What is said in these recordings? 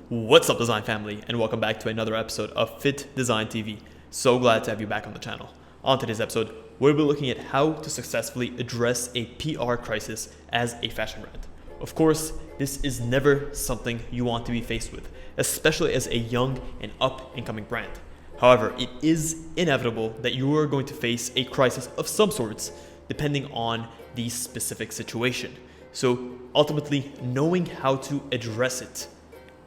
What's up, design family, and welcome back to another episode of Fittdesign TV. So glad to have you back on the channel. On today's episode, we'll be looking at how to successfully address a PR crisis as a fashion brand. Of course, this is never something you want to be faced with, especially as a young and up-and-coming brand. However, it is inevitable that you are going to face a crisis of some sorts, depending on the specific situation. So ultimately, knowing how to address it,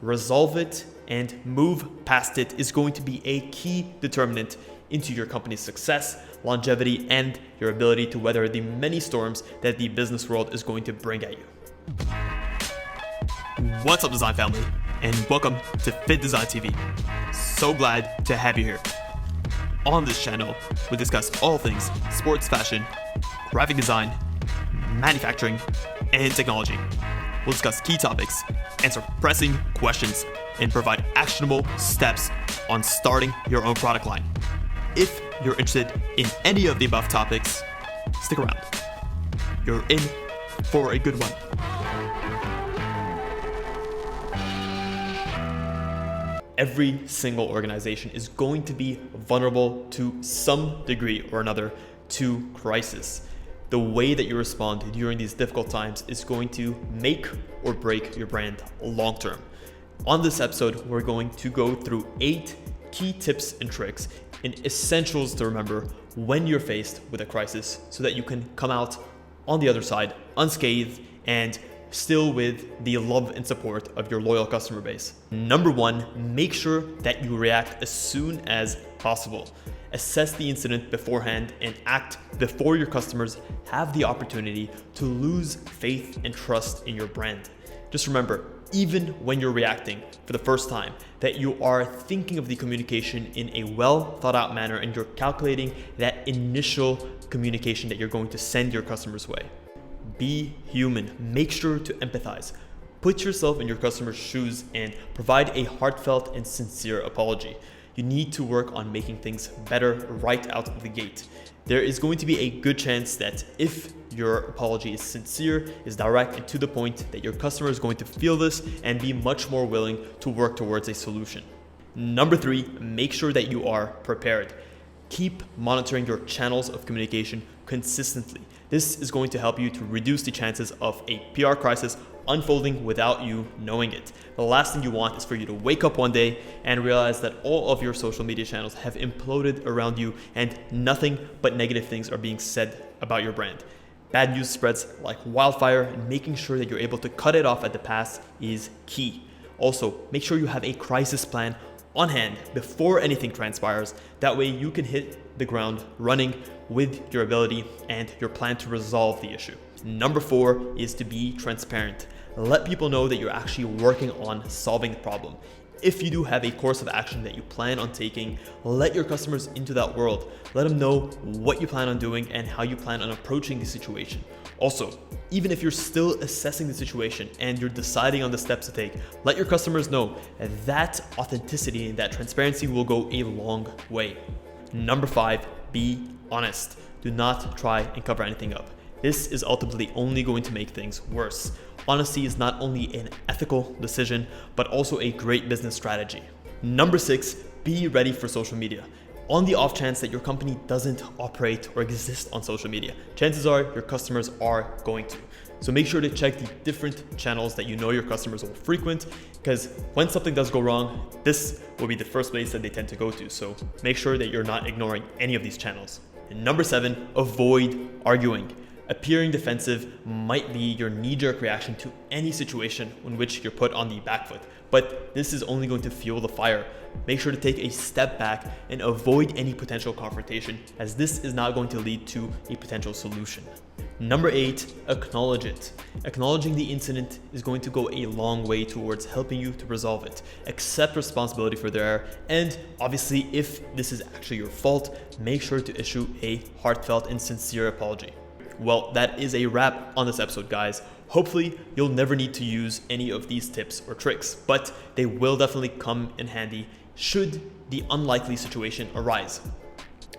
resolve it, and move past it is going to be a key determinant into your company's success, longevity, and your ability to weather the many storms that the business world is going to bring at you. What's up, design family, and welcome to Fittdesign TV. So glad to have you here. On this channel, we discuss all things sports fashion, graphic design, manufacturing, and technology. We'll discuss key topics, answer pressing questions, and provide actionable steps on starting your own product line. If you're interested in any of the above topics, stick around. You're in for a good one. Every single organization is going to be vulnerable to some degree or another to crisis. The way that you respond during these difficult times is going to make or break your brand long term. On this episode, we're going to go through 8 key tips and tricks and essentials to remember when you're faced with a crisis so that you can come out on the other side unscathed and still with the love and support of your loyal customer base. Number 1, make sure that you react as soon as possible. Assess the incident beforehand and act before your customers have the opportunity to lose faith and trust in your brand. Just remember, even when you're reacting for the first time, that you are thinking of the communication in a well thought out manner and you're calculating that initial communication that you're going to send your customers' way. Be human. Make sure to empathize. Put yourself in your customer's shoes and provide a heartfelt and sincere apology. You need to work on making things better right out of the gate. There is going to be a good chance that if your apology is sincere, is direct, and to the point, that your customer is going to feel this and be much more willing to work towards a solution. Number 3, make sure that you are prepared. Keep monitoring your channels of communication consistently. This is going to help you to reduce the chances of a PR crisis unfolding without you knowing it. The last thing you want is for you to wake up one day and realize that all of your social media channels have imploded around you and nothing but negative things are being said about your brand. Bad news spreads like wildfire, and making sure that you're able to cut it off at the pass is key. Also, make sure you have a crisis plan on hand before anything transpires. That way you can hit the ground running with your ability and your plan to resolve the issue. Number 4 is to be transparent. Let people know that you're actually working on solving the problem. If you do have a course of action that you plan on taking, let your customers into that world. Let them know what you plan on doing and how you plan on approaching the situation. Also, even if you're still assessing the situation and you're deciding on the steps to take, let your customers know that authenticity and that transparency will go a long way. Number 5, be honest. Do not try and cover anything up. This is ultimately only going to make things worse. Honesty is not only an ethical decision, but also a great business strategy. Number 6, be ready for social media. On the off chance that your company doesn't operate or exist on social media, chances are your customers are going to. So make sure to check the different channels that you know your customers will frequent, because when something does go wrong, this will be the first place that they tend to go to. So make sure that you're not ignoring any of these channels. And number 7, avoid arguing. Appearing defensive might be your knee-jerk reaction to any situation in which you're put on the back foot, but this is only going to fuel the fire. Make sure to take a step back and avoid any potential confrontation, as this is not going to lead to a potential solution. Number 8, acknowledge it. Acknowledging the incident is going to go a long way towards helping you to resolve it. Accept responsibility for the error, and obviously, if this is actually your fault, make sure to issue a heartfelt and sincere apology. Well, that is a wrap on this episode, guys. Hopefully, you'll never need to use any of these tips or tricks, but they will definitely come in handy should the unlikely situation arise.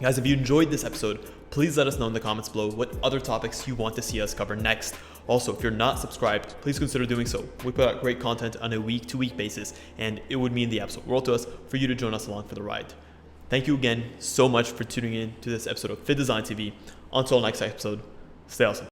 Guys, if you enjoyed this episode, please let us know in the comments below what other topics you want to see us cover next. Also, if you're not subscribed, please consider doing so. We put out great content on a week-to-week basis, and it would mean the absolute world to us for you to join us along for the ride. Thank you again so much for tuning in to this episode of Fittdesign TV. Until next episode, stay awesome.